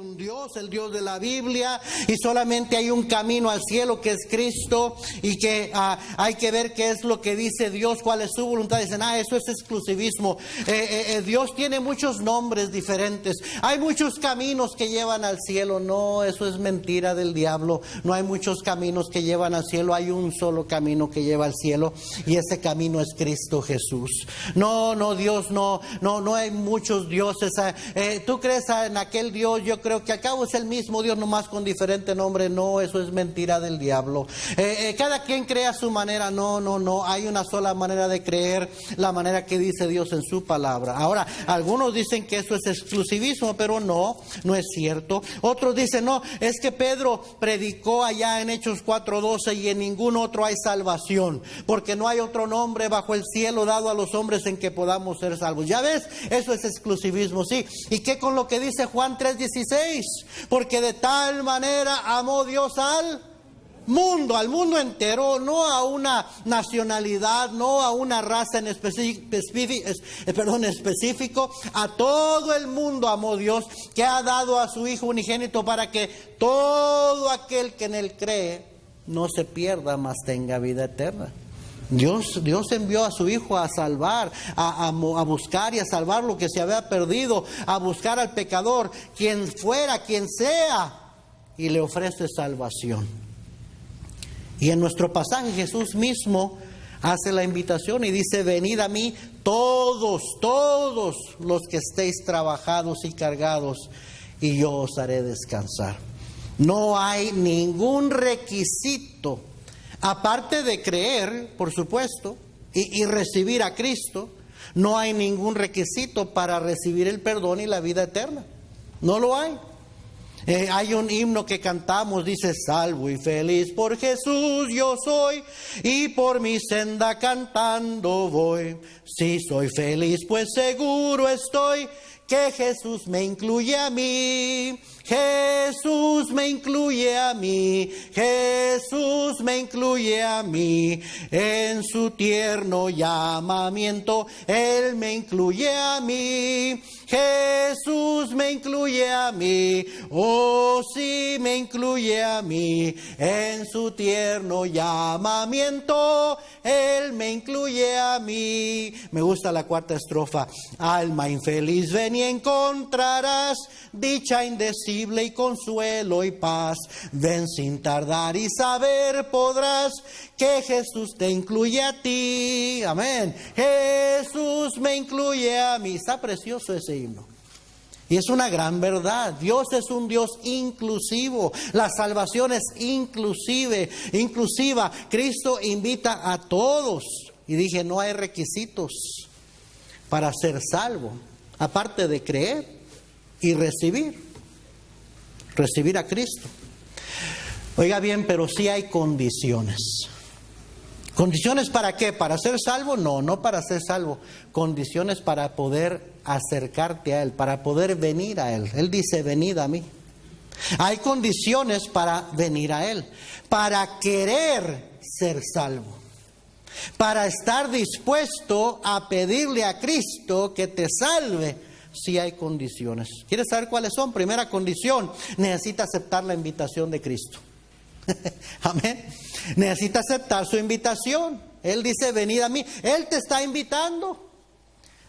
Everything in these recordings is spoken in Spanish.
un Dios, el Dios de la Biblia, y solamente hay un camino al cielo que es Cristo, y que hay que ver qué es lo que dice Dios, cuál es su voluntad. Dicen, eso es exclusivismo. Dios tiene muchos nombres diferentes, hay muchos caminos que llevan al cielo. No, eso es mentira del diablo. No hay muchos caminos que llevan al cielo, hay un solo camino que lleva al cielo, y ese camino es Cristo Jesús. No, Dios, no hay muchos dioses. Tú crees en aquel Dios, yo creo que al cabo es el mismo Dios, nomás con diferente nombre. No, eso es mentira del diablo. Cada quien cree a su manera. No, hay una sola manera de creer, la manera que dice Dios en su palabra. Ahora, algunos dicen que eso es exclusivismo, pero no es cierto. Otros dicen, no, es que Pedro predicó allá en Hechos 4:12 y en ningún otro hay salvación, porque no hay otro nombre bajo el cielo dado a los hombres en que podamos ser salvos. Ya ves, eso es exclusivismo, sí. ¿Y qué con lo que dice Juan 3:16? Porque de tal manera amó Dios al mundo entero, no a una nacionalidad, no a una raza en específico, a todo el mundo amó Dios, que ha dado a su Hijo unigénito para que todo aquel que en él cree no se pierda, mas tenga vida eterna. Dios envió a su Hijo a salvar, a buscar y a salvar lo que se había perdido, a buscar al pecador, quien fuera, quien sea, y le ofrece salvación. Y en nuestro pasaje Jesús mismo hace la invitación y dice, venid a mí todos los que estéis trabajados y cargados, y yo os haré descansar. No hay ningún requisito, aparte de creer, por supuesto, y recibir a Cristo. No hay ningún requisito para recibir el perdón y la vida eterna. No lo hay. Hay un himno que cantamos, dice, salvo y feliz por Jesús yo soy, y por mi senda cantando voy. Si soy feliz, pues seguro estoy que Jesús me incluye a mí. Jesús me incluye a mí, Jesús me incluye a mí, en su tierno llamamiento, Él me incluye a mí. Jesús me incluye a mí, oh sí me incluye a mí, en su tierno llamamiento, Él me incluye a mí. Me gusta la cuarta estrofa. Alma infeliz, ven y encontrarás dicha indecible y consuelo y paz. Ven sin tardar y saber podrás que Jesús te incluye a ti. Amén. Jesús me incluye a mí. Está precioso ese himno. Y es una gran verdad. Dios es un Dios inclusivo. La salvación es inclusiva. Cristo invita a todos. Y dije, no hay requisitos para ser salvo, aparte de creer y recibir a Cristo. Oiga bien, pero sí hay condiciones. ¿Condiciones para qué? ¿Para ser salvo? No para ser salvo. Condiciones para poder acercarte a Él, para poder venir a Él. Él dice, venid a mí. Hay condiciones para venir a Él, para querer ser salvo, para estar dispuesto a pedirle a Cristo que te salve. Sí hay condiciones. ¿Quieres saber cuáles son? Primera condición, necesita aceptar la invitación de Cristo. Amén. Necesita aceptar su invitación. Él dice, venid a mí. Él te está invitando.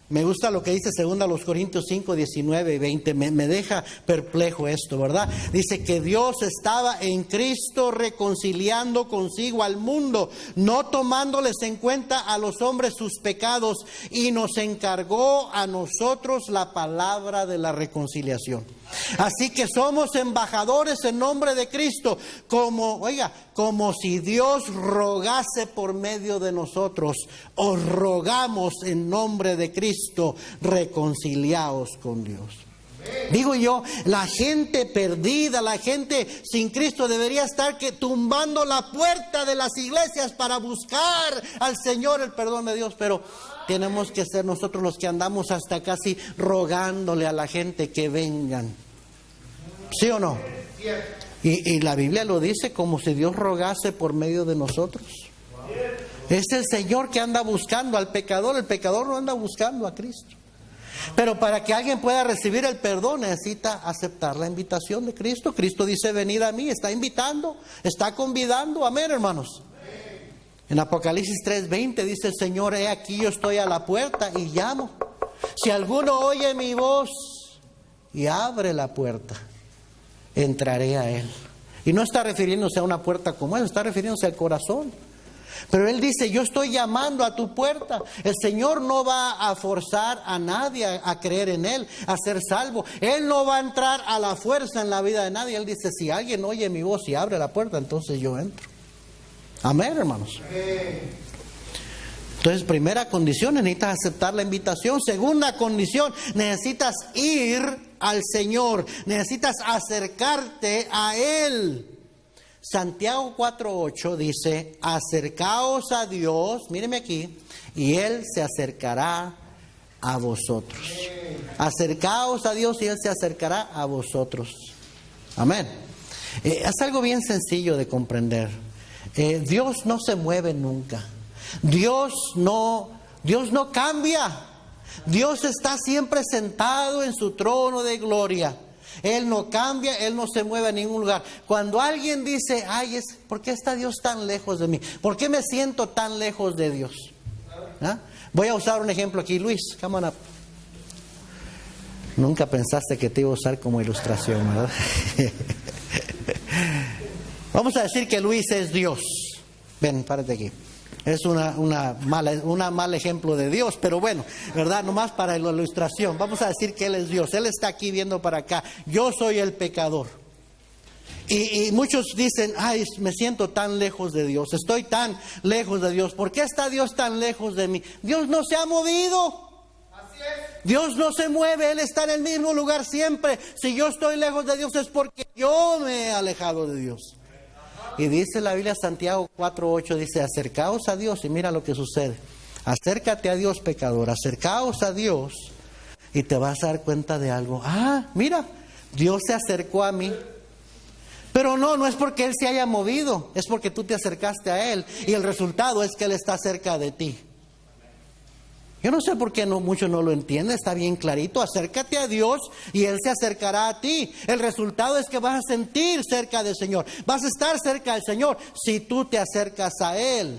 Me gusta lo que dice 2 Corintios 5, 19 y 20. Me deja perplejo esto, ¿verdad? Dice que Dios estaba en Cristo reconciliando consigo al mundo, no tomándoles en cuenta a los hombres sus pecados, y nos encargó a nosotros la palabra de la reconciliación. Así que somos embajadores en nombre de Cristo, como si Dios rogase por medio de nosotros. Os rogamos en nombre de Cristo, reconciliaos con Dios. Digo yo, la gente perdida, la gente sin Cristo debería estar tumbando la puerta de las iglesias para buscar al Señor el perdón de Dios, pero tenemos que ser nosotros los que andamos hasta casi rogándole a la gente que vengan. ¿Sí o no? Y la Biblia lo dice como si Dios rogase por medio de nosotros. Es el Señor que anda buscando al pecador. El pecador no anda buscando a Cristo. Pero para que alguien pueda recibir el perdón necesita aceptar la invitación de Cristo. Cristo dice, venid a mí, está invitando, está convidando. Amén, hermanos. En Apocalipsis 3:20 dice el Señor, he aquí yo estoy a la puerta y llamo. Si alguno oye mi voz y abre la puerta, entraré a él. Y no está refiriéndose a una puerta como esa, está refiriéndose al corazón. Pero Él dice, yo estoy llamando a tu puerta. El Señor no va a forzar a nadie a creer en Él, a ser salvo. Él no va a entrar a la fuerza en la vida de nadie. Él dice, si alguien oye mi voz y abre la puerta, entonces yo entro. Amén, hermanos. Entonces, primera condición, necesitas aceptar la invitación. Segunda condición, necesitas ir al Señor. Necesitas acercarte a Él. Santiago 4:8 dice, acercaos a Dios, míreme aquí, y Él se acercará a vosotros. Acercaos a Dios y Él se acercará a vosotros. Amén. Es algo bien sencillo de comprender. Dios no se mueve nunca. Dios no cambia. Dios está siempre sentado en su trono de gloria. Él no cambia, Él no se mueve a ningún lugar. Cuando alguien dice, ay, ¿por qué está Dios tan lejos de mí? ¿Por qué me siento tan lejos de Dios? ¿Ah? Voy a usar un ejemplo aquí. Luis, come on up. Nunca pensaste que te iba a usar como ilustración, ¿verdad? Vamos a decir que Luis es Dios. Ven, párate aquí. Es un mal ejemplo de Dios, pero bueno, ¿verdad? Nomás para la ilustración. Vamos a decir que Él es Dios. Él está aquí viendo para acá. Yo soy el pecador. Y muchos dicen, ay, me siento tan lejos de Dios. Estoy tan lejos de Dios. ¿Por qué está Dios tan lejos de mí? Dios no se ha movido. Así es. Dios no se mueve. Él está en el mismo lugar siempre. Si yo estoy lejos de Dios es porque yo me he alejado de Dios. Y dice la Biblia, Santiago 4:8, dice, acercaos a Dios y mira lo que sucede. Acércate a Dios, pecador, acercaos a Dios y te vas a dar cuenta de algo. Ah, mira, Dios se acercó a mí. Pero no es porque Él se haya movido, es porque tú te acercaste a Él y el resultado es que Él está cerca de ti. Yo no sé por qué muchos no lo entienden, está bien clarito. Acércate a Dios y Él se acercará a ti. El resultado es que vas a sentir cerca del Señor. Vas a estar cerca del Señor si tú te acercas a Él.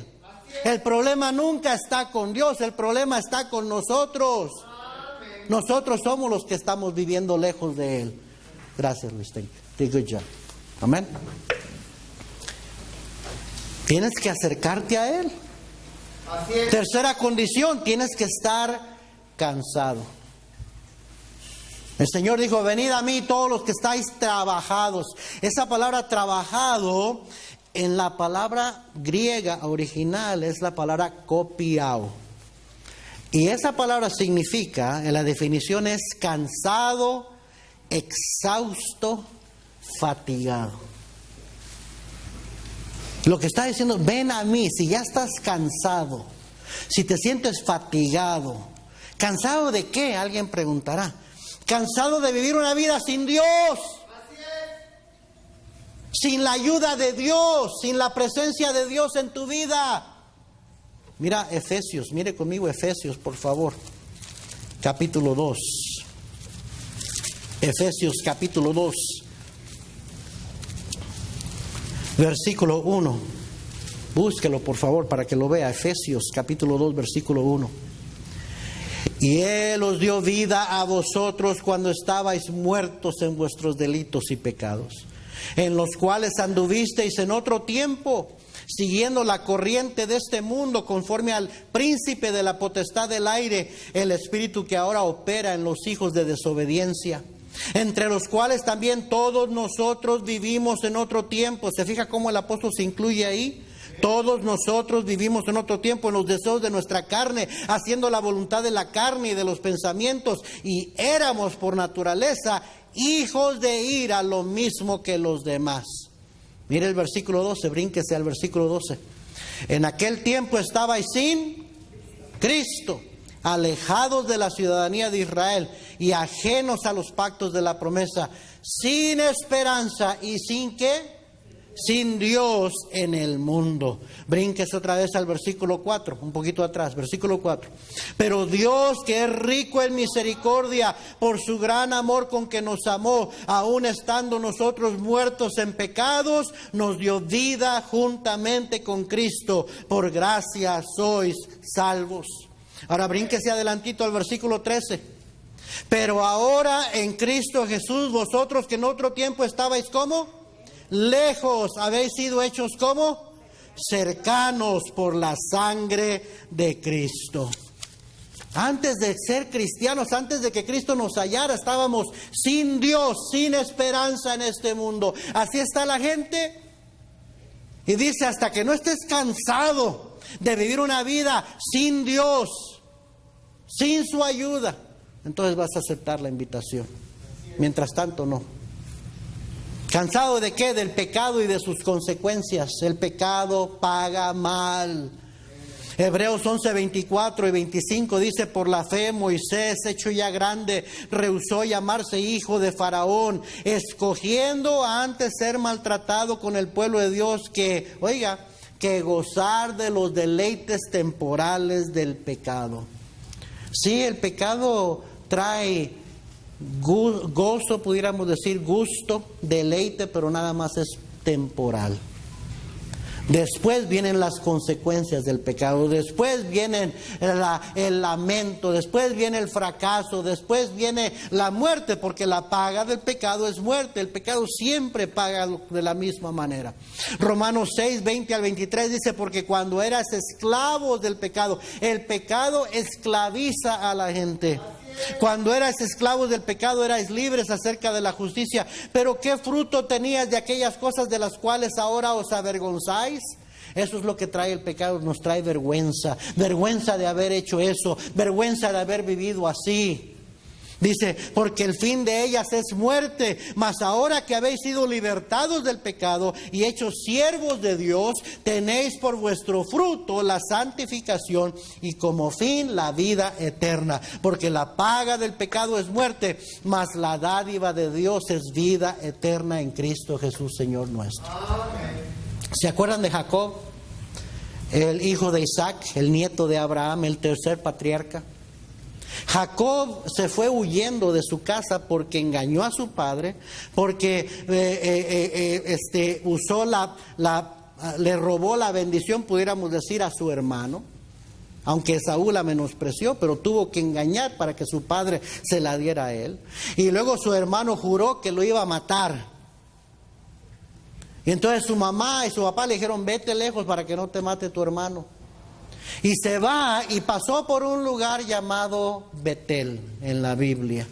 El problema nunca está con Dios, el problema está con nosotros. Nosotros somos los que estamos viviendo lejos de Él. Gracias, Luis. Thank you. Good job. Amén. Tienes que acercarte a Él. Así es. Tercera condición, tienes que estar cansado. El Señor dijo, venid a mí todos los que estáis trabajados. Esa palabra trabajado, en la palabra griega original, es la palabra kopiao. Y esa palabra significa, en la definición es cansado, exhausto, fatigado. Lo que está diciendo, ven a mí, si ya estás cansado, si te sientes fatigado. ¿Cansado de qué? Alguien preguntará. Cansado de vivir una vida sin Dios. Así es. Sin la ayuda de Dios, sin la presencia de Dios en tu vida. Mira Efesios, mire conmigo Efesios, por favor. Capítulo 2. Efesios capítulo 2. Versículo 1. Búsquelo por favor para que lo vea. Efesios capítulo 2 versículo 1. Y Él os dio vida a vosotros cuando estabais muertos en vuestros delitos y pecados, en los cuales anduvisteis en otro tiempo, siguiendo la corriente de este mundo, conforme al príncipe de la potestad del aire, el espíritu que ahora opera en los hijos de desobediencia, entre los cuales también todos nosotros vivimos en otro tiempo. ¿Se fija cómo el apóstol se incluye ahí? Todos nosotros vivimos en otro tiempo en los deseos de nuestra carne, haciendo la voluntad de la carne y de los pensamientos, y éramos por naturaleza hijos de ira, lo mismo que los demás. Mire el versículo 12, brínquese al versículo 12. En aquel tiempo estabais sin Cristo, alejados de la ciudadanía de Israel y ajenos a los pactos de la promesa, sin esperanza y sin ¿qué? sin Dios en el mundo. Brínquese otra vez al versículo 4, un poquito atrás, versículo 4. Pero Dios, que es rico en misericordia, por su gran amor con que nos amó, aun estando nosotros muertos en pecados, nos dio vida juntamente con Cristo. Por gracia sois salvos. Ahora brínquese adelantito al versículo 13. Pero ahora en Cristo Jesús, vosotros que en otro tiempo estabais ¿cómo? Lejos, habéis sido hechos ¿cómo? Cercanos por la sangre de Cristo. Antes de ser cristianos, antes de que Cristo nos hallara, estábamos sin Dios, sin esperanza en este mundo. Así está la gente. Y dice, hasta que no estés cansado de vivir una vida sin Dios, sin su ayuda, entonces vas a aceptar la invitación. Mientras tanto, no. ¿Cansado de qué? Del pecado y de sus consecuencias. El pecado paga mal. Hebreos 11, 24 y 25 dice, por la fe Moisés, hecho ya grande, rehusó llamarse hijo de Faraón, escogiendo antes ser maltratado con el pueblo de Dios que, oiga, que gozar de los deleites temporales del pecado. Sí, el pecado trae gozo, pudiéramos decir gusto, deleite, pero nada más es temporal. Después vienen las consecuencias del pecado, después viene el lamento, después viene el fracaso, después viene la muerte, porque la paga del pecado es muerte. El pecado siempre paga de la misma manera. Romanos 6, 20 al 23 dice, porque cuando eras esclavos del pecado, el pecado esclaviza a la gente. Cuando eras esclavos del pecado, erais libres acerca de la justicia. Pero ¿qué fruto tenías de aquellas cosas de las cuales ahora os avergonzáis? Eso es lo que trae el pecado, nos trae vergüenza. Vergüenza de haber hecho eso, vergüenza de haber vivido así. Dice, porque el fin de ellas es muerte, mas ahora que habéis sido libertados del pecado y hechos siervos de Dios, tenéis por vuestro fruto la santificación y como fin la vida eterna. Porque la paga del pecado es muerte, mas la dádiva de Dios es vida eterna en Cristo Jesús, Señor nuestro. ¿Se acuerdan de Jacob? El hijo de Isaac, el nieto de Abraham, el tercer patriarca. Jacob se fue huyendo de su casa porque engañó a su padre, porque le robó la bendición, pudiéramos decir, a su hermano. Aunque Esaú la menospreció, pero tuvo que engañar para que su padre se la diera a él. Y luego su hermano juró que lo iba a matar. Y entonces su mamá y su papá le dijeron, vete lejos para que no te mate tu hermano. Y se va y pasó por un lugar llamado Betel en la Biblia.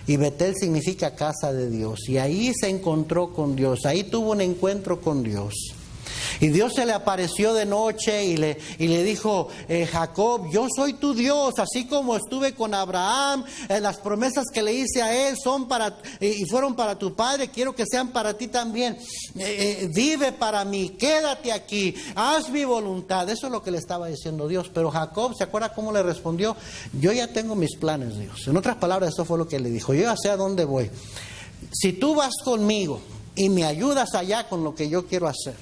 Y Betel significa casa de Dios. Y ahí se encontró con Dios, ahí tuvo un encuentro con Dios. Y Dios se le apareció de noche y le dijo, Jacob, yo soy tu Dios, así como estuve con Abraham, las promesas que le hice a él son y fueron para tu padre, quiero que sean para ti también. Vive para mí, quédate aquí, haz mi voluntad. Eso es lo que le estaba diciendo Dios. Pero Jacob, ¿se acuerda cómo le respondió? Yo ya tengo mis planes, Dios. En otras palabras, eso fue lo que le dijo. Yo ya sé a dónde voy. Si tú vas conmigo y me ayudas allá con lo que yo quiero hacer,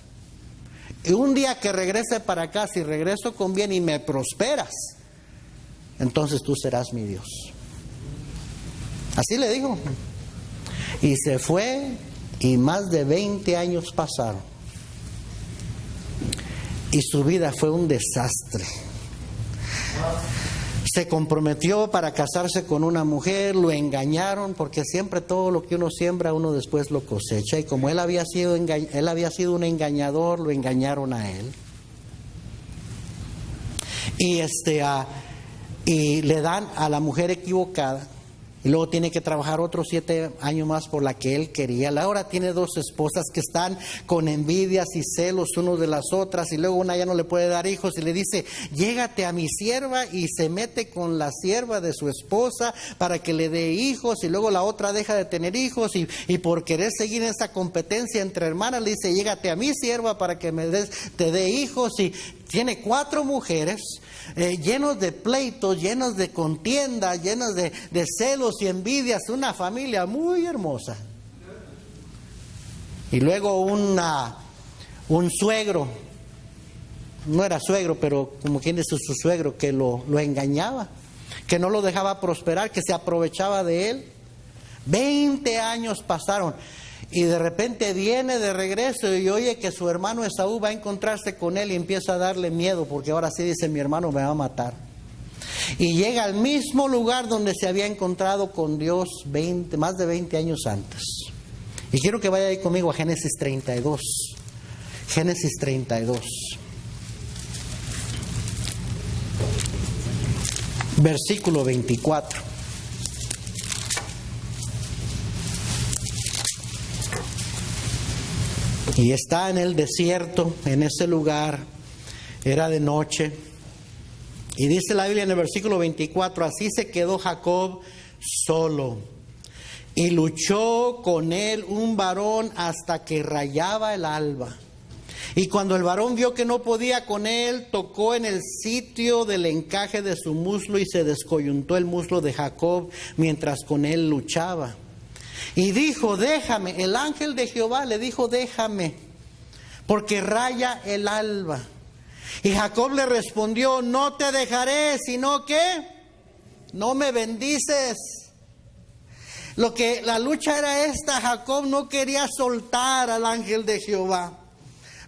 y un día que regrese para acá, si regreso con bien y me prosperas, entonces tú serás mi Dios. Así le dijo. Y se fue y más de 20 años pasaron. Y su vida fue un desastre. Se comprometió para casarse con una mujer, lo engañaron, porque siempre todo lo que uno siembra, uno después lo cosecha. Y como él había sido un engañador, lo engañaron a él. Y le dan a la mujer equivocada. Y luego tiene que trabajar otros 7 años más por la que él quería. Ahora tiene 2 esposas que están con envidias y celos unos de las otras. Y luego una ya no le puede dar hijos y le dice, llégate a mi sierva, y se mete con la sierva de su esposa para que le dé hijos. Y luego la otra deja de tener hijos y por querer seguir en esa competencia entre hermanas le dice, llégate a mi sierva para que te dé hijos. Y tiene 4 mujeres llenos de pleitos, llenos de contienda, llenos de celos y envidias. Una familia muy hermosa. Y luego un suegro, no era suegro, pero como quien dice su suegro, que lo engañaba, que no lo dejaba prosperar, que se aprovechaba de él. 20 años pasaron y de repente viene de regreso y oye que su hermano Esaú va a encontrarse con él y empieza a darle miedo, porque ahora sí dice: mi hermano me va a matar. Y llega al mismo lugar donde se había encontrado con Dios más de 20 años antes. Y quiero que vaya ahí conmigo a Génesis 32. Génesis 32. Versículo 24. Y está en el desierto, en ese lugar, era de noche. Y dice la Biblia en el versículo 24: así se quedó Jacob solo, y luchó con él un varón hasta que rayaba el alba. Y cuando el varón vio que no podía con él, tocó en el sitio del encaje de su muslo y se descoyuntó el muslo de Jacob mientras con él luchaba. Y dijo: déjame. El ángel de Jehová le dijo: déjame, porque raya el alba. Y Jacob le respondió: no te dejaré, sino que no me bendices. La lucha era esta: Jacob no quería soltar al ángel de Jehová.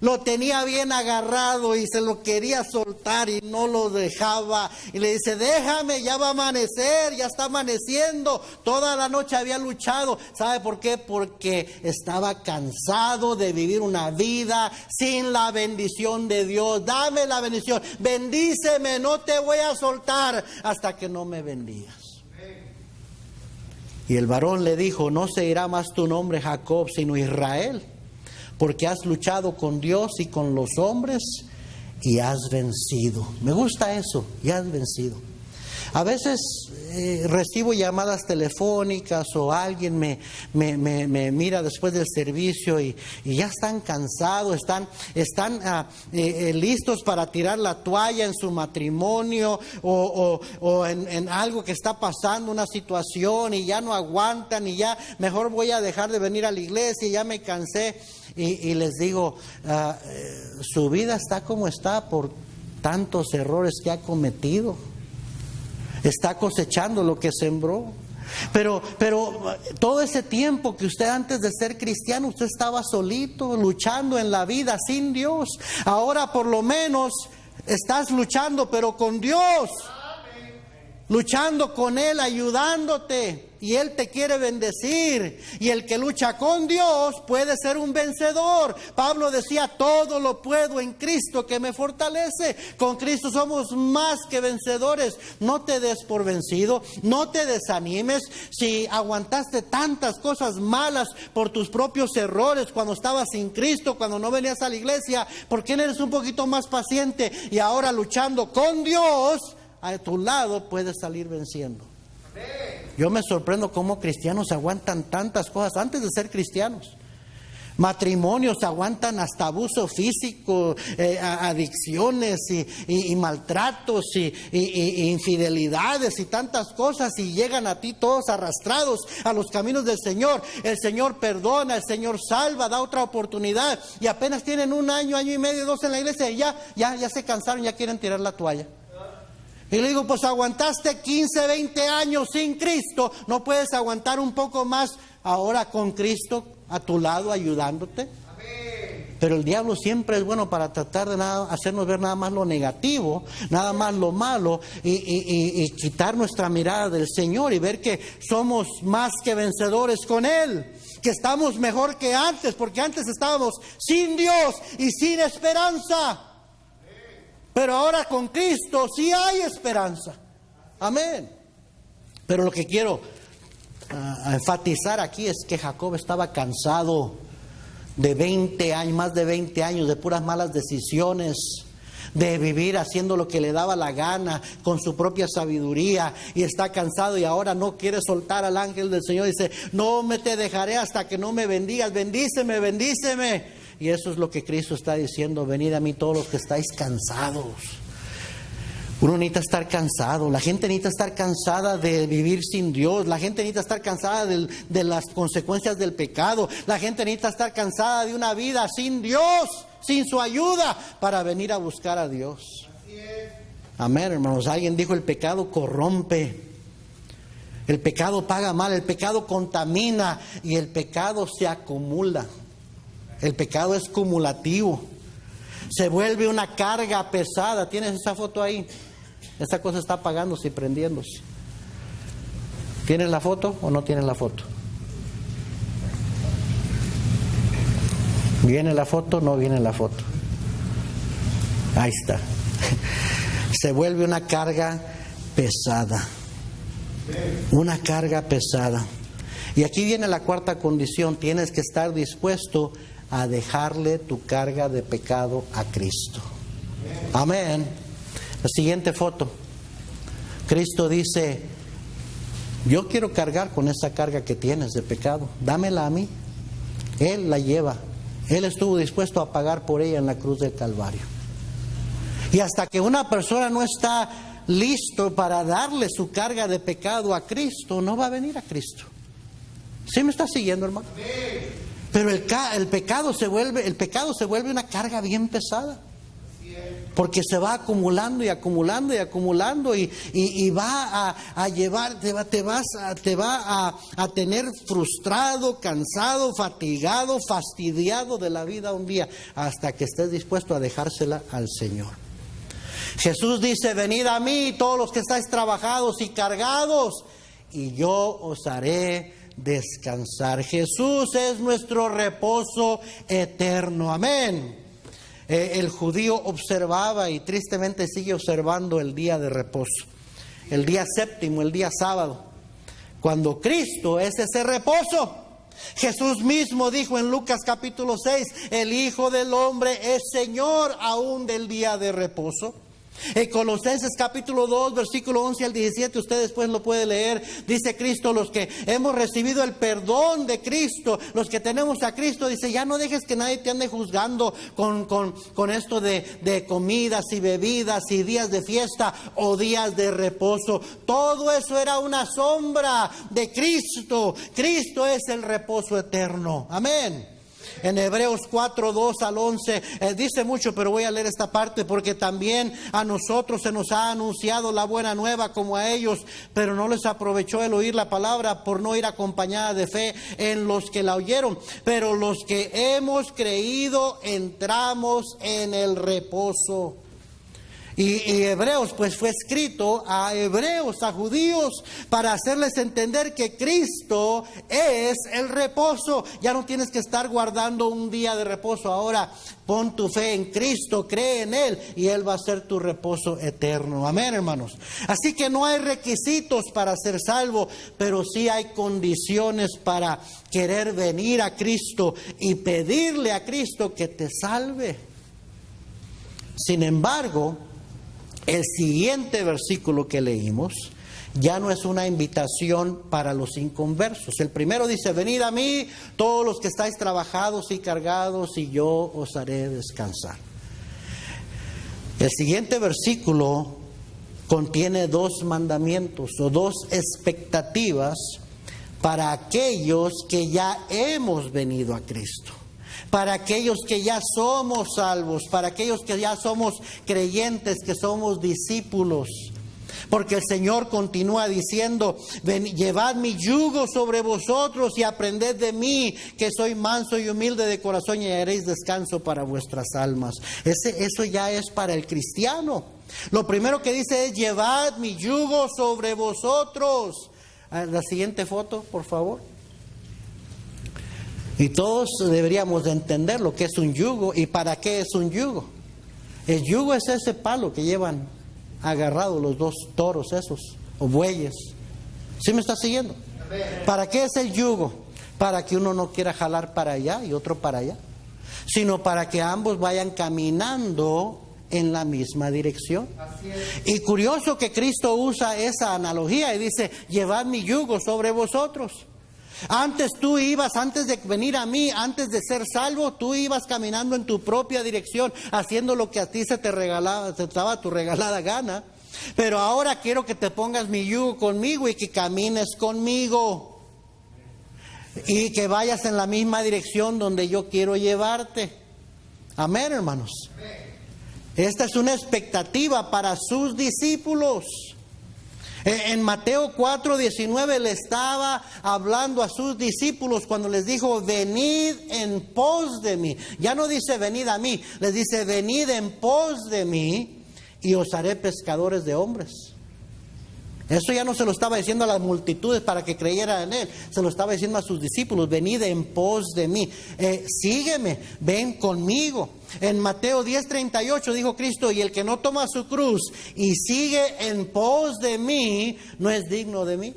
Lo tenía bien agarrado y se lo quería soltar y no lo dejaba. Y le dice: déjame, ya va a amanecer, ya está amaneciendo. Toda la noche había luchado. ¿Sabe por qué? Porque estaba cansado de vivir una vida sin la bendición de Dios. Dame la bendición, bendíceme, no te voy a soltar hasta que no me bendigas. Y el varón le dijo: no se irá más tu nombre Jacob, sino Israel, porque has luchado con Dios y con los hombres y has vencido. Me gusta eso, y has vencido. A veces recibo llamadas telefónicas o alguien me mira después del servicio y ya están cansados, están listos para tirar la toalla en su matrimonio o en algo que está pasando, una situación, y ya no aguantan y ya mejor voy a dejar de venir a la iglesia y ya me cansé. Y les digo, su vida está como está por tantos errores que ha cometido. Está cosechando lo que sembró. Pero todo ese tiempo que usted antes de ser cristiano, usted estaba solito, luchando en la vida sin Dios. Ahora por lo menos estás luchando, pero con Dios. Luchando con Él, ayudándote. Y Él te quiere bendecir. Y el que lucha con Dios puede ser un vencedor. Pablo decía: todo lo puedo en Cristo que me fortalece. Con Cristo somos más que vencedores. No te des por vencido, no te desanimes. Si aguantaste tantas cosas malas por tus propios errores cuando estabas sin Cristo, cuando no venías a la iglesia, ¿por qué no eres un poquito más paciente? Y ahora luchando con Dios, a tu lado puedes salir venciendo. Yo me sorprendo cómo cristianos aguantan tantas cosas antes de ser cristianos. Matrimonios aguantan hasta abuso físico, adicciones y maltratos y infidelidades y tantas cosas, y llegan a ti todos arrastrados a los caminos del Señor. El Señor perdona, el Señor salva, da otra oportunidad, y apenas tienen 1 año, año y medio, 2 en la iglesia y ya se cansaron, ya quieren tirar la toalla. Y le digo: pues aguantaste 15, 20 años sin Cristo, ¿no puedes aguantar un poco más ahora con Cristo a tu lado ayudándote? Amén. Pero el diablo siempre es bueno para tratar de hacernos ver nada más lo negativo, nada más lo malo, y quitar nuestra mirada del Señor y ver que somos más que vencedores con Él, que estamos mejor que antes, porque antes estábamos sin Dios y sin esperanza. Pero ahora con Cristo sí hay esperanza. Amén. Pero lo que quiero enfatizar aquí es que Jacob estaba cansado de 20 años, más de 20 años de puras malas decisiones, de vivir haciendo lo que le daba la gana con su propia sabiduría, y está cansado y ahora no quiere soltar al ángel del Señor. Dice: no me te dejaré hasta que no me bendigas, bendíceme, bendíceme. Y eso es lo que Cristo está diciendo: venid a mí todos los que estáis cansados. Uno necesita estar cansado, la gente necesita estar cansada de vivir sin Dios, la gente necesita estar cansada de las consecuencias del pecado, la gente necesita estar cansada de una vida sin Dios, sin su ayuda, para venir a buscar a Dios. Amén, hermanos. Alguien dijo: el pecado corrompe, el pecado paga mal, el pecado contamina y el pecado se acumula. El pecado es cumulativo, se vuelve una carga pesada. ¿Tienes esa foto ahí? Esa cosa está apagándose y prendiéndose. ¿Tienes la foto o no tienes la foto? ¿Viene la foto o no viene la foto? Ahí está. Se vuelve una carga pesada. Una carga pesada. Y aquí viene la cuarta condición: tienes que estar dispuesto a dejarle tu carga de pecado a Cristo. Amén. La siguiente foto. Cristo dice: yo quiero cargar con esa carga que tienes de pecado, dámela a mí. Él la lleva. Él estuvo dispuesto a pagar por ella en la cruz del Calvario. Y hasta que una persona no está listo para darle su carga de pecado a Cristo, no va a venir a Cristo. ¿Sí me está siguiendo, hermano? Pero el pecado se vuelve una carga bien pesada. Porque se va acumulando y acumulando y acumulando y va a llevar, te va a tener frustrado, cansado, fatigado, fastidiado de la vida un día, hasta que estés dispuesto a dejársela al Señor. Jesús dice: venid a mí todos los que estáis trabajados y cargados, y yo os haré descansar. Jesús es nuestro reposo eterno. Amén. El judío observaba, y tristemente sigue observando, el día de reposo, el día séptimo, el día sábado, cuando Cristo es ese reposo. Jesús mismo dijo en Lucas capítulo 6: el Hijo del Hombre es Señor aún del día de reposo. En Colosenses capítulo 2, versículo 11 al 17, usted después lo puede leer. Dice Cristo: los que hemos recibido el perdón de Cristo, los que tenemos a Cristo, dice: ya no dejes que nadie te ande juzgando con esto de comidas y bebidas y días de fiesta o días de reposo. Todo eso era una sombra de Cristo. Cristo es el reposo eterno. Amén. En Hebreos 4, 2 al 11 dice mucho, pero voy a leer esta parte: porque también a nosotros se nos ha anunciado la buena nueva como a ellos, pero no les aprovechó el oír la palabra por no ir acompañada de fe en los que la oyeron. Pero los que hemos creído entramos en el reposo. Y Hebreos pues fue escrito a hebreos, a judíos, para hacerles entender que Cristo es el reposo. Ya no tienes que estar guardando un día de reposo. Ahora pon tu fe en Cristo, cree en Él y Él va a ser tu reposo eterno. Amén, hermanos. Así que no hay requisitos para ser salvo, pero sí hay condiciones para querer venir a Cristo y pedirle a Cristo que te salve. Sin embargo, el siguiente versículo que leímos ya no es una invitación para los inconversos. El primero dice: venid a mí todos los que estáis trabajados y cargados, y yo os haré descansar. El siguiente versículo contiene dos mandamientos o dos expectativas para aquellos que ya hemos venido a Cristo. Para aquellos que ya somos salvos, para aquellos que ya somos creyentes, que somos discípulos. Porque el Señor continúa diciendo: llevad mi yugo sobre vosotros y aprended de mí, que soy manso y humilde de corazón, y haréis descanso para vuestras almas. Eso ya es para el cristiano. Lo primero que dice es: llevad mi yugo sobre vosotros. La siguiente foto, por favor. Y todos deberíamos de entender lo que es un yugo y para qué es un yugo. El yugo es ese palo que llevan agarrados los dos toros esos, o bueyes. ¿Sí me está siguiendo? ¿Para qué es el yugo? Para que uno no quiera jalar para allá y otro para allá, sino para que ambos vayan caminando en la misma dirección. Y curioso que Cristo usa esa analogía y dice: llevad mi yugo sobre vosotros. Antes de venir a mí, antes de ser salvo, tú ibas caminando en tu propia dirección, haciendo lo que a ti se te daba tu regalada gana. pero ahora quiero que te pongas mi yugo conmigo y que camines conmigo. Y que vayas en la misma dirección donde yo quiero llevarte. Amén, hermanos. Esta es una expectativa para sus discípulos. En Mateo 4:19 le estaba hablando a sus discípulos cuando les dijo: venid en pos de mí. Ya no dice venid a mí, les dice venid en pos de mí y os haré pescadores de hombres. Eso ya no se lo estaba diciendo a las multitudes para que creyeran en Él, se lo estaba diciendo a sus discípulos: venid en pos de mí, sígueme, ven conmigo. En Mateo 10:38 dijo Cristo: y el que no toma su cruz y sigue en pos de mí, no es digno de mí.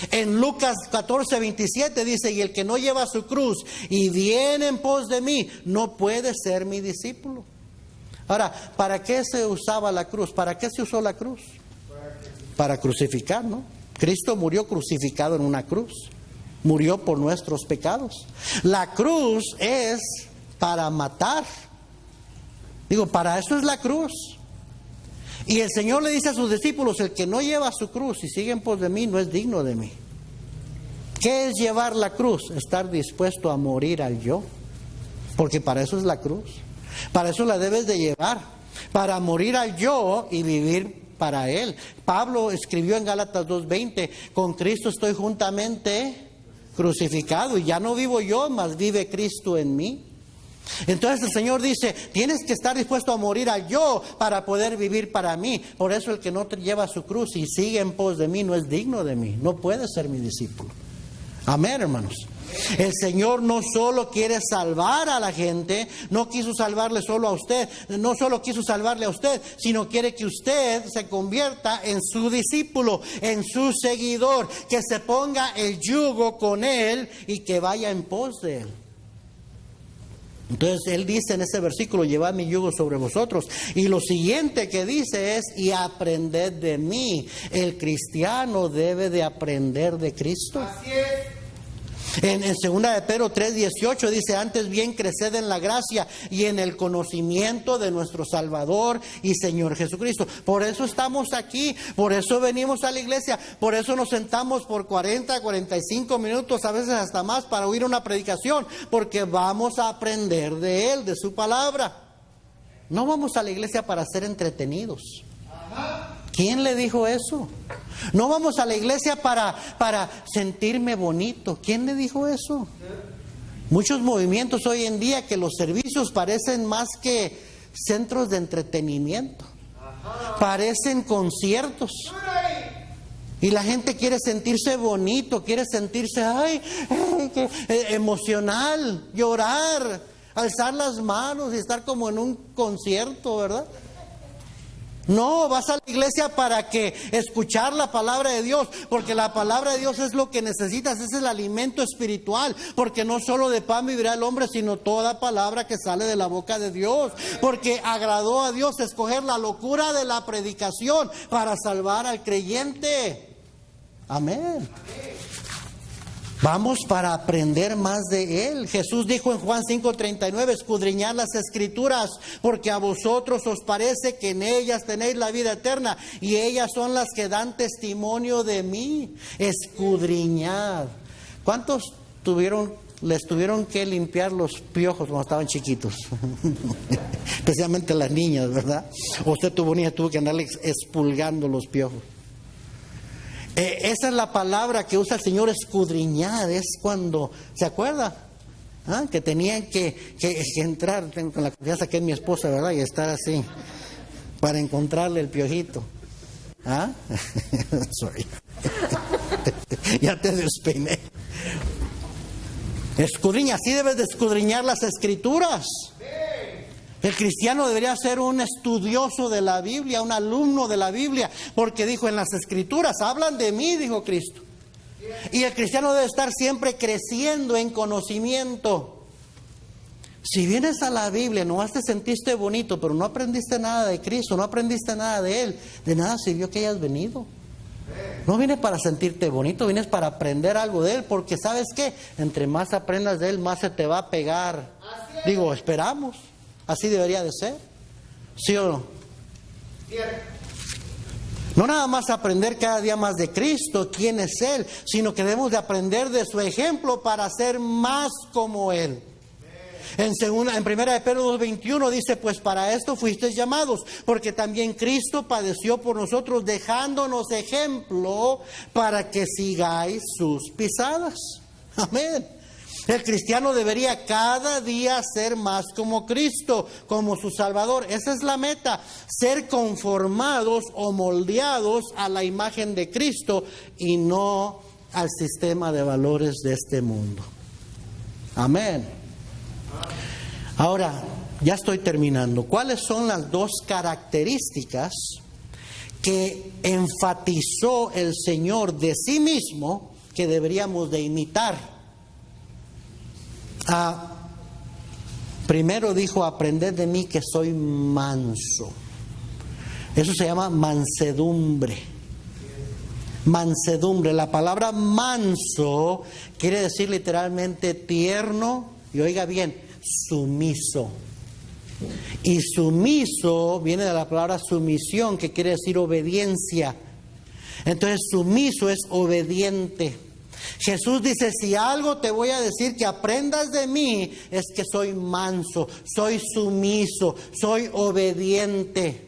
En Lucas 14:27 dice: y el que no lleva su cruz y viene en pos de mí, no puede ser mi discípulo. Ahora, ¿para qué se usaba la cruz? ¿Para qué se usó la cruz? Para crucificar, ¿no? Cristo murió crucificado en una cruz. Murió por nuestros pecados. La cruz es para matar. Digo, para eso es la cruz. Y el Señor le dice a sus discípulos: el que no lleva su cruz y sigue en pos de mí, no es digno de mí. ¿Qué es llevar la cruz? Estar dispuesto a morir al yo. Porque para eso es la cruz. Para eso la debes de llevar. Para morir al yo y vivir para Él. Pablo escribió en Gálatas 2:20: con Cristo estoy juntamente crucificado y ya no vivo yo, mas vive Cristo en mí. Entonces el Señor dice: tienes que estar dispuesto a morir al yo para poder vivir para mí. Por eso el que no lleva su cruz y sigue en pos de mí no es digno de mí, no puede ser mi discípulo. Amén, hermanos. El Señor no solo quiere salvar a la gente, no quiso salvarle solo a usted, no solo quiso salvarle a usted, sino quiere que usted se convierta en su discípulo, en su seguidor, que se ponga el yugo con Él y que vaya en pos de Él. Entonces Él dice en ese versículo: llevad mi yugo sobre vosotros. Y lo siguiente que dice es: y aprended de mí. El cristiano debe de aprender de Cristo. Así es. En 2 de Pedro 3:18 dice: antes bien creced en la gracia y en el conocimiento de nuestro Salvador y Señor Jesucristo. Por eso estamos aquí, por eso venimos a la iglesia, por eso nos sentamos por 45 minutos, a veces hasta más, para oír una predicación, porque vamos a aprender de Él, de su palabra. No vamos a la iglesia para ser entretenidos. ¿Quién le dijo eso? No vamos a la iglesia para sentirme bonito. ¿Quién le dijo eso? Muchos movimientos hoy en día que los servicios parecen más que centros de entretenimiento. Parecen conciertos. Y la gente quiere sentirse bonito, quiere sentirse emocional, llorar, alzar las manos y estar como en un concierto, ¿verdad? No, vas a la iglesia para que escuchar la palabra de Dios, porque la palabra de Dios es lo que necesitas, es el alimento espiritual, porque no solo de pan vivirá el hombre, sino toda palabra que sale de la boca de Dios, porque agradó a Dios escoger la locura de la predicación para salvar al creyente. Amén. Vamos para aprender más de Él. Jesús dijo en Juan 5:39: escudriñad las Escrituras, porque a vosotros os parece que en ellas tenéis la vida eterna, y ellas son las que dan testimonio de mí. Escudriñad. ¿Cuántos les tuvieron que limpiar los piojos cuando estaban chiquitos? Especialmente las niñas, ¿verdad? O usted tuvo que andarle expulgando los piojos. Esa es la palabra que usa el Señor, escudriñar. Es cuando, ¿se acuerda? Que tenían que entrar, tengo con la confianza que es mi esposa, ¿verdad? Y estar así para encontrarle el piojito. Sorry. Ya te despeiné. Escudriña, así debes de escudriñar las Escrituras. El cristiano debería ser un estudioso de la Biblia, un alumno de la Biblia, porque dijo: en las Escrituras hablan de mí, dijo Cristo. Y el cristiano debe estar siempre creciendo en conocimiento. Si vienes a la Biblia, nomás te sentiste bonito, pero no aprendiste nada de Cristo, no aprendiste nada de Él, de nada sirvió que hayas venido. No vienes para sentirte bonito, vienes para aprender algo de Él, porque ¿sabes qué? Entre más aprendas de Él, más se te va a pegar. Digo, esperamos. Así debería de ser. ¿Sí o no? No nada más aprender cada día más de Cristo, quién es Él, sino que debemos de aprender de su ejemplo para ser más como Él. En 1 de Pedro 2:21 dice, pues para esto fuisteis llamados, porque también Cristo padeció por nosotros, dejándonos ejemplo para que sigáis sus pisadas. Amén. El cristiano debería cada día ser más como Cristo, como su Salvador. Esa es la meta, ser conformados o moldeados a la imagen de Cristo y no al sistema de valores de este mundo. Amén. Ahora, ya estoy terminando. ¿Cuáles son las dos características que enfatizó el Señor de sí mismo que deberíamos de imitar? Primero dijo, aprended de mí que soy manso. Eso se llama mansedumbre. Mansedumbre. La palabra manso quiere decir literalmente tierno y oiga bien, sumiso. Y sumiso viene de la palabra sumisión, que quiere decir obediencia. Entonces sumiso es obediente. Jesús dice, si algo te voy a decir que aprendas de mí, es que soy manso, soy sumiso, soy obediente.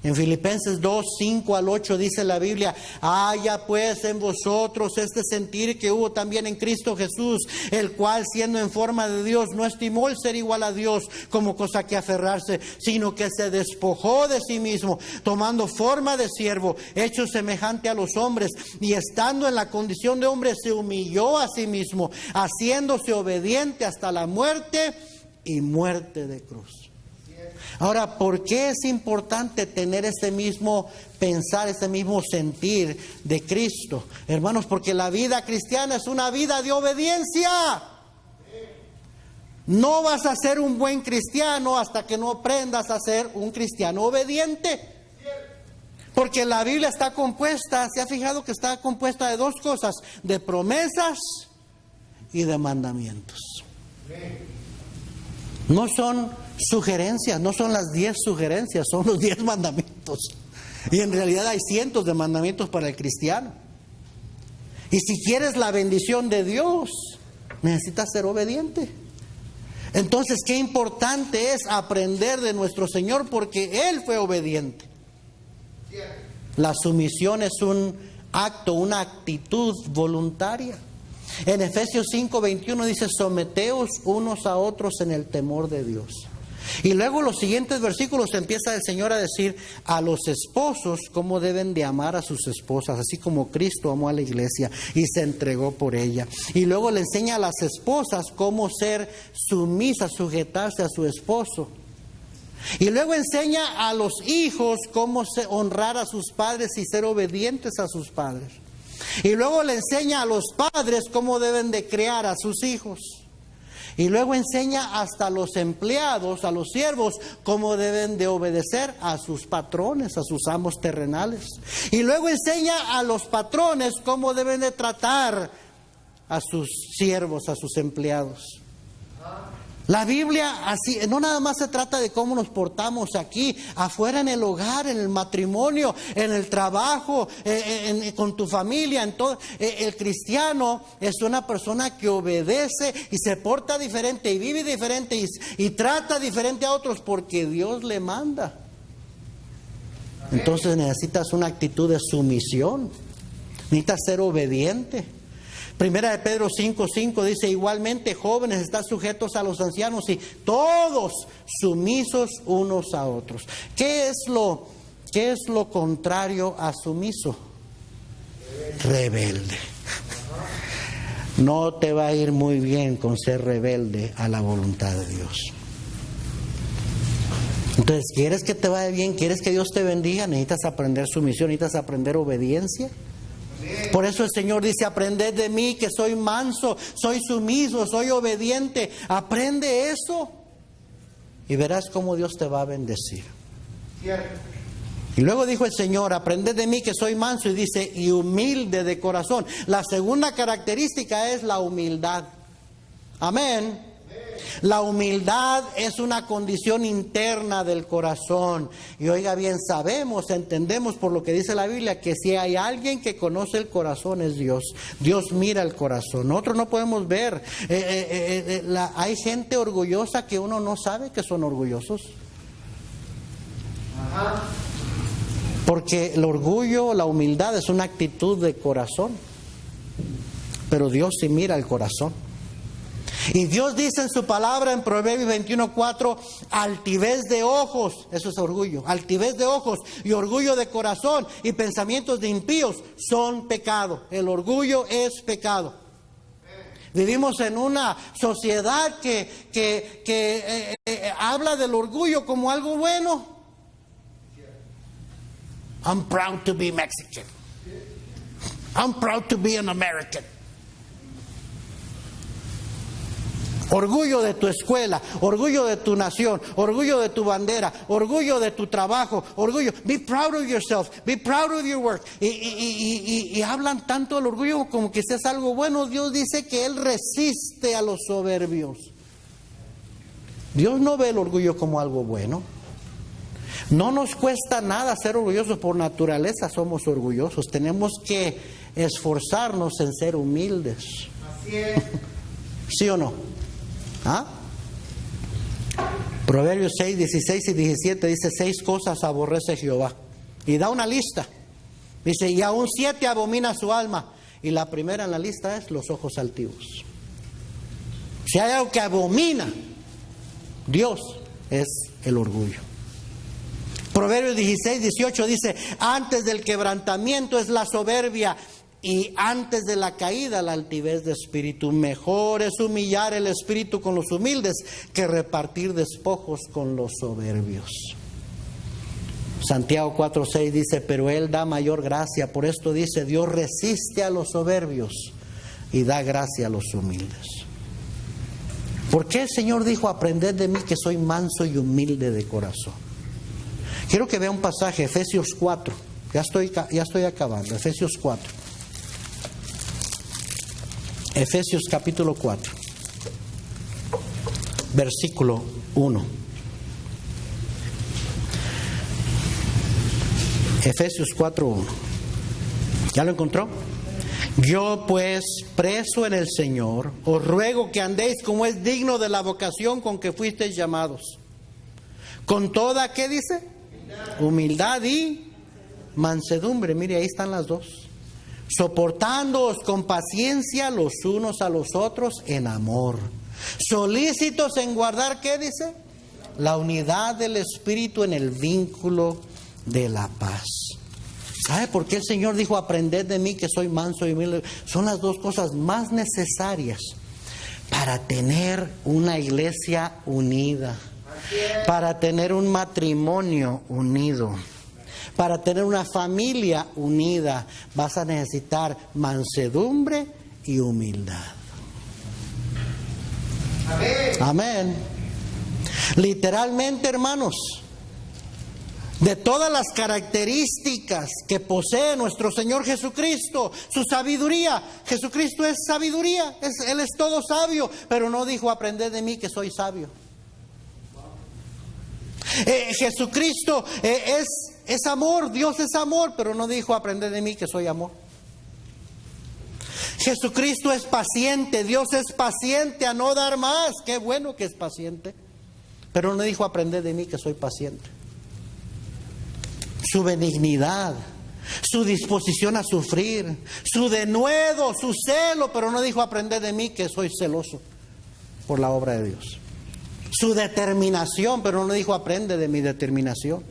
En Filipenses 2:5-8 dice la Biblia, haya pues en vosotros este sentir que hubo también en Cristo Jesús, el cual siendo en forma de Dios no estimó el ser igual a Dios como cosa que aferrarse, sino que se despojó de sí mismo, tomando forma de siervo, hecho semejante a los hombres, y estando en la condición de hombre se humilló a sí mismo, haciéndose obediente hasta la muerte y muerte de cruz. Ahora, ¿por qué es importante tener ese mismo pensar, ese mismo sentir de Cristo? Hermanos, porque la vida cristiana es una vida de obediencia. No vas a ser un buen cristiano hasta que no aprendas a ser un cristiano obediente. Porque la Biblia está compuesta, ¿se ha fijado que está compuesta de dos cosas? De promesas y de mandamientos. No son sugerencias, no son las 10 sugerencias, son los 10 mandamientos. Y en realidad hay cientos de mandamientos para el cristiano. Y si quieres la bendición de Dios, necesitas ser obediente. Entonces, qué importante es aprender de nuestro Señor, porque Él fue obediente. La sumisión es un acto, una actitud voluntaria. En Efesios 5:21 dice, someteos unos a otros en el temor de Dios. Y luego los siguientes versículos empieza el Señor a decir a los esposos cómo deben de amar a sus esposas, así como Cristo amó a la iglesia y se entregó por ella. Y luego le enseña a las esposas cómo ser sumisas, sujetarse a su esposo. Y luego enseña a los hijos cómo honrar a sus padres y ser obedientes a sus padres. Y luego le enseña a los padres cómo deben de criar a sus hijos. Y luego enseña hasta a los empleados, a los siervos, cómo deben de obedecer a sus patrones, a sus amos terrenales. Y luego enseña a los patrones cómo deben de tratar a sus siervos, a sus empleados. La Biblia así, no nada más se trata de cómo nos portamos aquí, afuera en el hogar, en el matrimonio, en el trabajo, con tu familia, en todo. El cristiano es una persona que obedece y se porta diferente y vive diferente y trata diferente a otros porque Dios le manda. Entonces necesitas una actitud de sumisión, necesitas ser obediente. Primera de Pedro 5:5 dice, igualmente jóvenes, están sujetos a los ancianos y todos sumisos unos a otros. ¿Qué es lo contrario a sumiso? Rebelde. No te va a ir muy bien con ser rebelde a la voluntad de Dios. Entonces, ¿quieres que te vaya bien? ¿Quieres que Dios te bendiga? Necesitas aprender sumisión, necesitas aprender obediencia. Por eso el Señor dice, aprended de mí que soy manso, soy sumiso, soy obediente. Aprende eso y verás cómo Dios te va a bendecir. Y luego dijo el Señor, aprended de mí que soy manso, y dice, y humilde de corazón. La segunda característica es la humildad. Amén. La humildad es una condición interna del corazón. Y oiga bien, entendemos por lo que dice la Biblia, que si hay alguien que conoce el corazón es Dios. Dios mira el corazón. Nosotros no podemos ver. Hay gente orgullosa que uno no sabe que son orgullosos. Porque el orgullo, la humildad es una actitud de corazón. Pero Dios sí mira el corazón. Y Dios dice en su palabra en Proverbios 21:4, altivez de ojos, eso es orgullo, altivez de ojos y orgullo de corazón y pensamientos de impíos son pecado. El orgullo es pecado. Vivimos en una sociedad que habla del orgullo como algo bueno. I'm proud to be Mexican. I'm proud to be an American. Orgullo de tu escuela, orgullo de tu nación, orgullo de tu bandera, orgullo de tu trabajo, orgullo. Be proud of yourself, be proud of your work. Y hablan tanto del orgullo como que es algo bueno. Dios dice que Él resiste a los soberbios. Dios no ve el orgullo como algo bueno. No nos cuesta nada ser orgullosos, por naturaleza somos orgullosos. Tenemos que esforzarnos en ser humildes. Así es. ¿Sí o no? ¿Ah? Proverbios 6, 16 y 17 dice: 6 cosas aborrece Jehová. Y da una lista. Dice: y aún 7 abomina su alma. Y la primera en la lista es los ojos altivos. Si hay algo que abomina Dios, es el orgullo. Proverbios 16, 18 dice: antes del quebrantamiento es la soberbia, y antes de la caída la altivez de espíritu. Mejor es humillar el espíritu con los humildes que repartir despojos con los soberbios. Santiago 4:6 dice: pero Él da mayor gracia. Por esto dice: Dios resiste a los soberbios y da gracia a los humildes. ¿Por qué el Señor dijo: aprended de mí que soy manso y humilde de corazón? Quiero que vea un pasaje, Efesios 4. Ya estoy acabando. Efesios 4. Efesios capítulo 4, versículo 1. Efesios 4:1. ¿Ya lo encontró? Yo pues, preso en el Señor, os ruego que andéis como es digno de la vocación con que fuisteis llamados. Con toda, ¿qué dice? Humildad y mansedumbre. Mire, ahí están las dos. Soportándoos con paciencia los unos a los otros en amor. Solícitos en guardar, ¿qué dice? La unidad del Espíritu en el vínculo de la paz. ¿Sabe por qué el Señor dijo: aprended de mí que soy manso y humilde? Son las dos cosas más necesarias para tener una iglesia unida, para tener un matrimonio unido, para tener una familia unida. Vas a necesitar mansedumbre y humildad. Amén. Amén. Literalmente, hermanos, de todas las características que posee nuestro Señor Jesucristo, su sabiduría. Jesucristo es sabiduría, Él es todo sabio, pero no dijo: aprended de mí que soy sabio. Jesucristo es amor, Dios es amor, pero no dijo: aprended de mí que soy amor. Jesucristo es paciente, Dios es paciente a no dar más. Qué bueno que es paciente, pero no dijo: aprended de mí que soy paciente. Su benignidad, su disposición a sufrir, su denuedo, su celo, pero no dijo: aprended de mí que soy celoso por la obra de Dios. Su determinación, pero no dijo: aprende de mi determinación.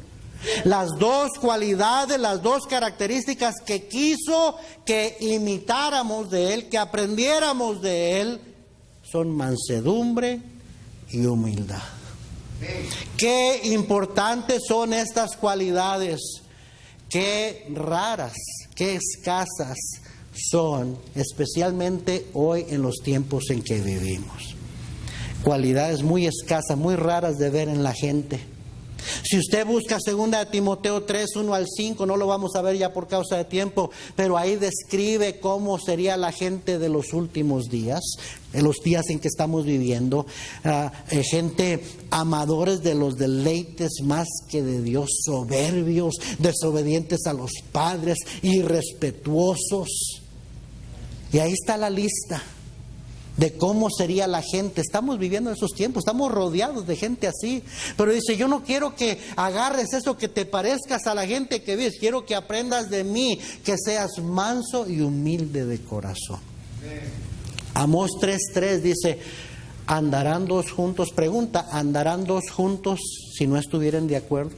Las dos cualidades, las dos características que quiso que imitáramos de Él, que aprendiéramos de Él, son mansedumbre y humildad. Qué importantes son estas cualidades. Qué raras, qué escasas son, especialmente hoy en los tiempos en que vivimos. Cualidades muy escasas, muy raras de ver en la gente. Si usted busca 2 Timoteo 3, 1 al 5, no lo vamos a ver ya por causa de tiempo, pero ahí describe cómo sería la gente de los últimos días, en los días en que estamos viviendo. Gente amadores de los deleites más que de Dios, soberbios, desobedientes a los padres, irrespetuosos. Y ahí está la lista de cómo sería la gente. Estamos viviendo esos tiempos, estamos rodeados de gente así. Pero dice, yo no quiero que agarres eso, que te parezcas a la gente que ves. Quiero que aprendas de mí, que seas manso y humilde de corazón. Amós 3:3 dice, ¿andarán dos juntos? Pregunta, ¿andarán dos juntos si no estuvieran de acuerdo?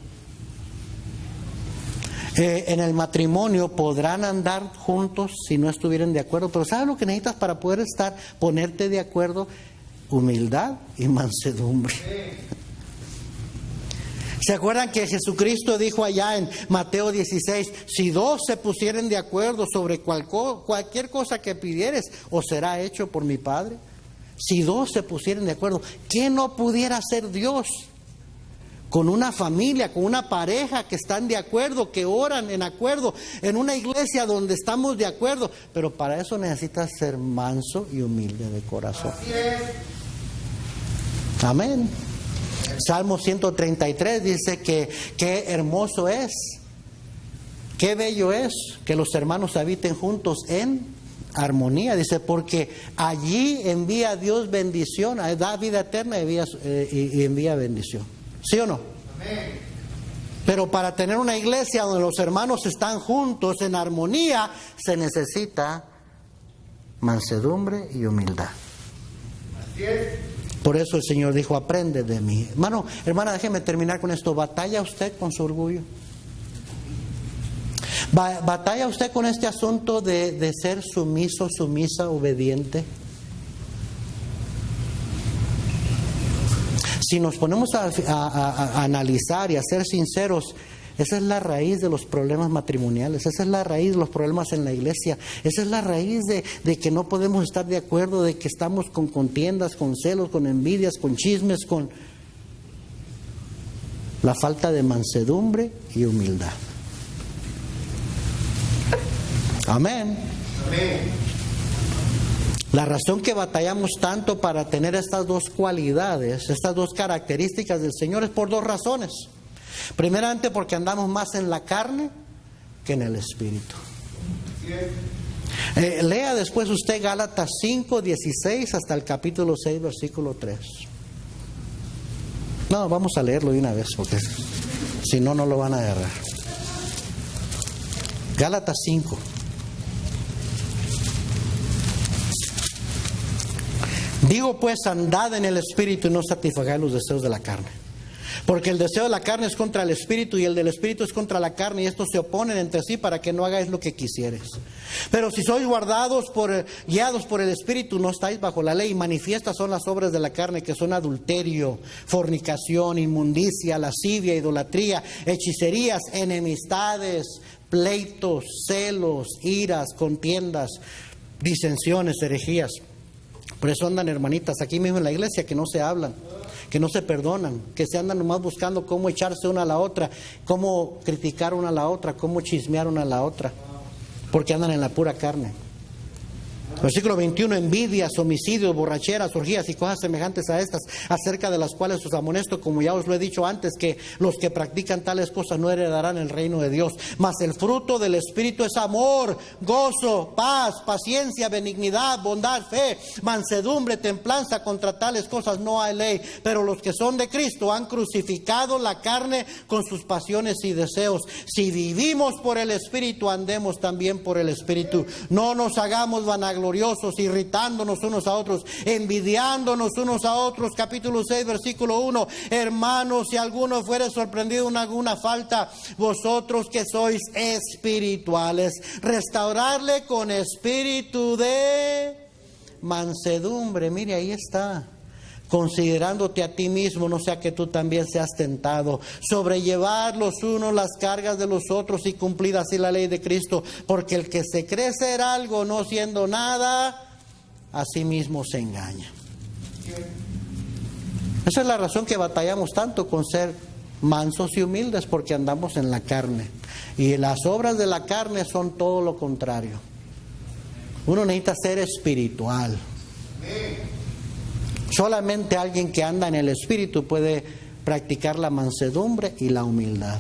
En el matrimonio podrán andar juntos si no estuvieran de acuerdo, pero ¿sabes lo que necesitas para poder ponerte de acuerdo? Humildad y mansedumbre. ¿Se acuerdan que Jesucristo dijo allá en Mateo 16, si dos se pusieren de acuerdo sobre cualquier cosa que pidieres, os será hecho por mi Padre? Si dos se pusieren de acuerdo, ¿qué no pudiera hacer Dios? Con una familia, con una pareja que están de acuerdo, que oran en acuerdo, en una iglesia donde estamos de acuerdo. Pero para eso necesitas ser manso y humilde de corazón. Así es. Amén. Salmo 133 dice que qué hermoso es, qué bello es que los hermanos habiten juntos en armonía. Dice, porque allí envía Dios bendición, da vida eterna y envía bendición. ¿Sí o no? Amén. Pero para tener una iglesia donde los hermanos están juntos en armonía, se necesita mansedumbre y humildad. Así es. Por eso el Señor dijo, aprende de mí. Hermano, hermana, déjeme terminar con esto. ¿Batalla usted con su orgullo? ¿Batalla usted con este asunto de ser sumiso, sumisa, obediente? Si nos ponemos a analizar y a ser sinceros, esa es la raíz de los problemas matrimoniales, esa es la raíz de los problemas en la iglesia, esa es la raíz de que no podemos estar de acuerdo, de que estamos con contiendas, con celos, con envidias, con chismes, con la falta de mansedumbre y humildad. Amén. Amén. La razón que batallamos tanto para tener estas dos cualidades, estas dos características del Señor es por dos razones. Primeramente porque andamos más en la carne que en el Espíritu. Así es. Lea después usted Gálatas 5:16 hasta el capítulo 6, versículo 3. No, vamos a leerlo de una vez porque si no, no lo van a agarrar. Gálatas 5. Digo pues, andad en el Espíritu y no satisfagáis los deseos de la carne. Porque el deseo de la carne es contra el Espíritu y el del Espíritu es contra la carne, y estos se oponen entre sí para que no hagáis lo que quisieres. Pero si sois guiados por el Espíritu, no estáis bajo la ley. Manifiestas son las obras de la carne, que son adulterio, fornicación, inmundicia, lascivia, idolatría, hechicerías, enemistades, pleitos, celos, iras, contiendas, disensiones, herejías. Por eso andan hermanitas aquí mismo en la iglesia que no se hablan, que no se perdonan, que se andan nomás buscando cómo echarse una a la otra, cómo criticar una a la otra, cómo chismear una a la otra, porque andan en la pura carne. Versículo 21, envidias, homicidios, borracheras, orgías y cosas semejantes a estas, acerca de las cuales os amonesto, como ya os lo he dicho antes, que los que practican tales cosas no heredarán el reino de Dios. Mas el fruto del Espíritu es amor, gozo, paz, paciencia, benignidad, bondad, fe, mansedumbre, templanza. Contra tales cosas no hay ley. Pero los que son de Cristo han crucificado la carne con sus pasiones y deseos. Si vivimos por el Espíritu, andemos también por el Espíritu. No nos hagamos vanagloriosos, irritándonos unos a otros, envidiándonos unos a otros. Capítulo 6, versículo 1. Hermanos, si alguno fuere sorprendido en alguna falta, vosotros que sois espirituales, restaurarle con espíritu de mansedumbre. Mire, ahí está. Considerándote a ti mismo, no sea que tú también seas tentado. Sobrellevar los unos las cargas de los otros y cumplir así la ley de Cristo. Porque el que se cree ser algo no siendo nada, a sí mismo se engaña. Esa es la razón que batallamos tanto con ser mansos y humildes porque andamos en la carne. Y las obras de la carne son todo lo contrario. Uno necesita ser espiritual. Solamente alguien que anda en el espíritu puede practicar la mansedumbre y la humildad.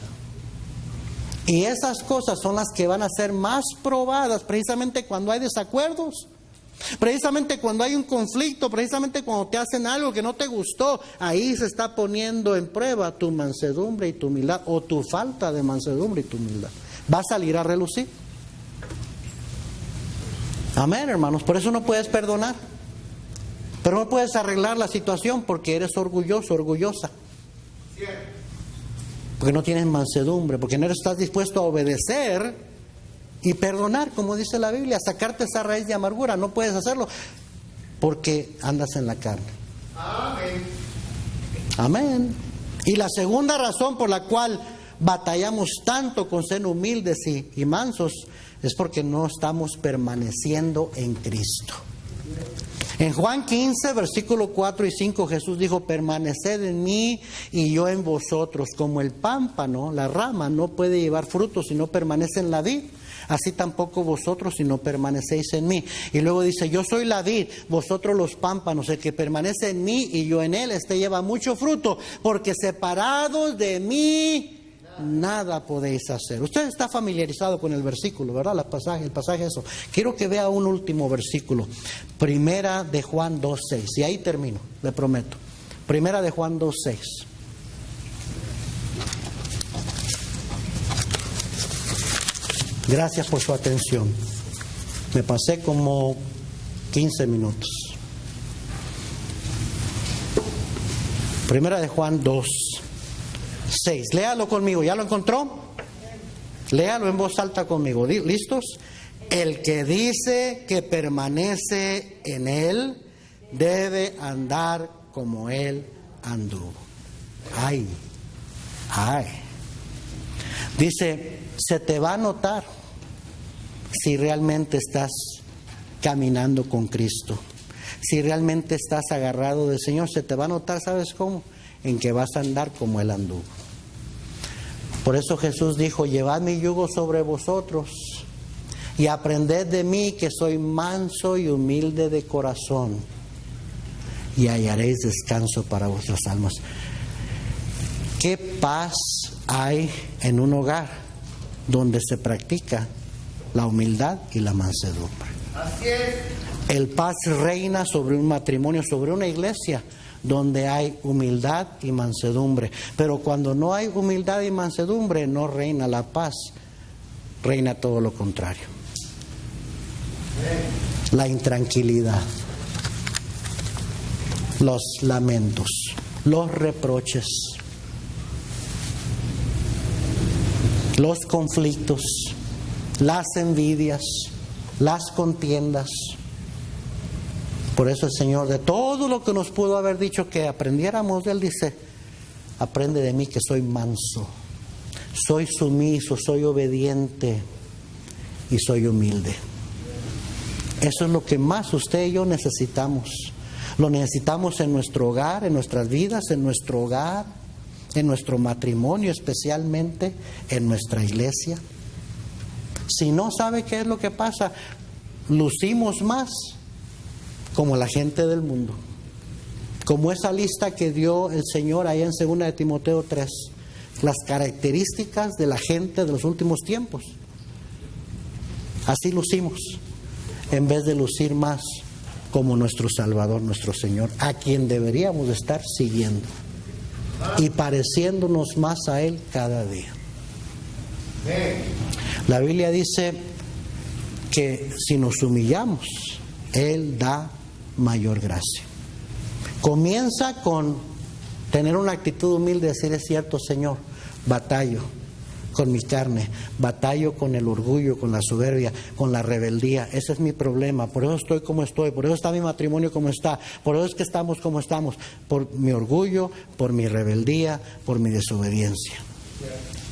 Y esas cosas son las que van a ser más probadas precisamente cuando hay desacuerdos. Precisamente cuando hay un conflicto, precisamente cuando te hacen algo que no te gustó, ahí se está poniendo en prueba tu mansedumbre y tu humildad, o tu falta de mansedumbre y tu humildad. Va a salir a relucir. Amén, hermanos. Por eso no puedes perdonar, pero no puedes arreglar la situación porque eres orgulloso, orgullosa. Porque no tienes mansedumbre, porque no estás dispuesto a obedecer y perdonar, como dice la Biblia, sacarte esa raíz de amargura. No puedes hacerlo porque andas en la carne. Amén. Amén. Y la segunda razón por la cual batallamos tanto con ser humildes y mansos es porque no estamos permaneciendo en Cristo. En Juan 15, versículo 4 y 5, Jesús dijo: permaneced en mí y yo en vosotros. Como el pámpano, la rama, no puede llevar frutos si no permanece en la vid, así tampoco vosotros si no permanecéis en mí. Y luego dice: yo soy la vid, vosotros los pámpanos. El que permanece en mí y yo en él, este lleva mucho fruto, porque separados de mí nada podéis hacer. Usted está familiarizado con el versículo, ¿verdad? El pasaje eso. Quiero que vea un último versículo. Primera de Juan 2:6. Y ahí termino, le prometo. Primera de Juan 2:6. Gracias por su atención. Me pasé como 15 minutos. Primera de Juan 2:6. Léalo conmigo. ¿Ya lo encontró? Léalo en voz alta conmigo. ¿Listos? El que dice que permanece en él debe andar como él anduvo. Ay. Dice: se te va a notar si realmente estás caminando con Cristo, si realmente estás agarrado del Señor. Se te va a notar, ¿sabes cómo? En que vas a andar como Él anduvo. Por eso Jesús dijo: llevad mi yugo sobre vosotros y aprended de mí, que soy manso y humilde de corazón, y hallaréis descanso para vuestras almas. ¿Qué paz hay en un hogar donde se practica la humildad y la mansedumbre? Así es. El paz reina sobre un matrimonio, sobre una iglesia donde hay humildad y mansedumbre. Pero cuando no hay humildad y mansedumbre, no reina la paz, reina todo lo contrario. La intranquilidad, los lamentos, los reproches, los conflictos, las envidias, las contiendas. Por eso el Señor, de todo lo que nos pudo haber dicho que aprendiéramos de Él, dice: aprende de mí, que soy manso, soy sumiso, soy obediente y soy humilde. Eso es lo que más usted y yo necesitamos. Lo necesitamos en nuestro hogar, en nuestras vidas, en nuestro hogar, en nuestro matrimonio, especialmente en nuestra iglesia. Si no, ¿sabe qué es lo que pasa? Lucimos más como la gente del mundo, como esa lista que dio el Señor allá en 2 de Timoteo 3, las características de la gente de los últimos tiempos. Así lucimos, en vez de lucir más como nuestro Salvador, nuestro Señor, a quien deberíamos estar siguiendo y pareciéndonos más a Él cada día. La Biblia dice que si nos humillamos, Él da mayor gracia. Comienza con tener una actitud humilde, decir: es cierto, Señor, batallo con mi carne, batallo con el orgullo, con la soberbia, con la rebeldía. Ese es mi problema, por eso estoy como estoy, por eso está mi matrimonio como está, por eso es que estamos como estamos, por mi orgullo, por mi rebeldía, por mi desobediencia.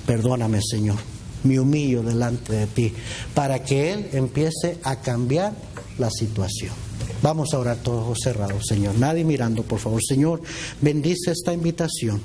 Perdóname, Señor, me humillo delante de ti, para que Él empiece a cambiar la situación. Vamos a orar todos cerrados, Señor, nadie mirando, por favor. Señor, bendice esta invitación.